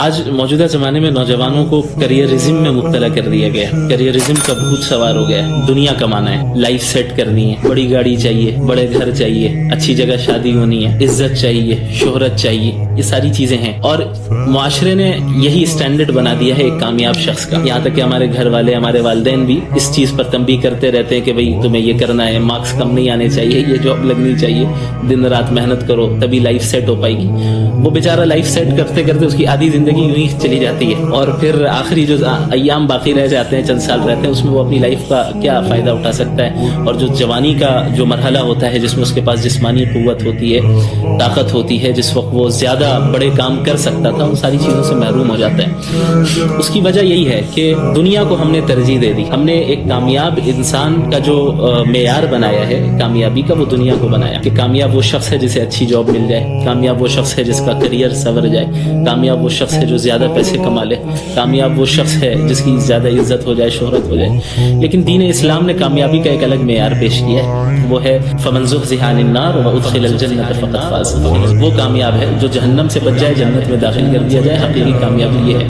آج موجودہ زمانے میں نوجوانوں کو کریئرزم میں مبتلا کر دیا گیا ہے. کریئرزم کا بھوت سوار ہو گیا ہے. دنیا کمانا ہے, لائف سیٹ کرنی ہے, بڑی گاڑی چاہیے, بڑے گھر چاہیے, اچھی جگہ شادی ہونی ہے, عزت چاہیے, شہرت چاہیے, یہ ساری چیزیں ہیں. اور معاشرے نے یہی اسٹینڈرڈ بنا دیا ہے ایک کامیاب شخص کا. یہاں تک کہ ہمارے گھر والے, ہمارے والدین بھی اس چیز پر تنبیہ کرتے رہتے ہیں کہ بھئی تمہیں یہ کرنا ہے, مارکس کم نہیں آنے چاہیے, یہ جاب لگنی چاہیے, دن رات محنت کرو تبھی لائف سیٹ ہو پائے گی. وہ بیچارہ لائف سیٹ کرتے کرتے اس کی آدھی زندگی یوں ہی چلی جاتی ہے, اور پھر آخری جو ایام باقی رہ جاتے ہیں, چند سال رہتے ہیں, اس میں وہ اپنی لائف کا کیا فائدہ اٹھا سکتا ہے. اور جو جوانی کا جو مرحلہ ہوتا ہے جس میں اس کے پاس جسمانی قوت ہوتی ہے, طاقت ہوتی ہے, جس وقت وہ زیادہ بڑے کام کر سکتا تھا, ان ساری چیزوں سے محروم ہو جاتا ہے. اس کی وجہ یہی ہے کہ دنیا کو ہم نے ترجیح دے دی. ہم نے ایک کامیاب انسان کا جو معیار بنایا ہے کامیابی کا, وہ دنیا کو بنایا کہ کامیاب وہ شخص ہے جسے اچھی جاب مل جائے, کامیاب وہ شخص ہے جس کا کریئر سنور جائے, کامیاب وہ شخص ہے جو زیادہ پیسے کما لے, کامیاب وہ شخص ہے جس کی زیادہ عزت ہو جائے, شہرت ہو جائے. لیکن دین اسلام نے کامیابی کا ایک الگ معیار پیش کیا ہے, وہ ہے فمن زحزح عن النار وادخل الجنة فقد فاز. وہ کامیاب ہے جو جہنم سے بچ جائے, جنت میں داخل کر دیا جائے. حقیقی کامیابی یہ ہے.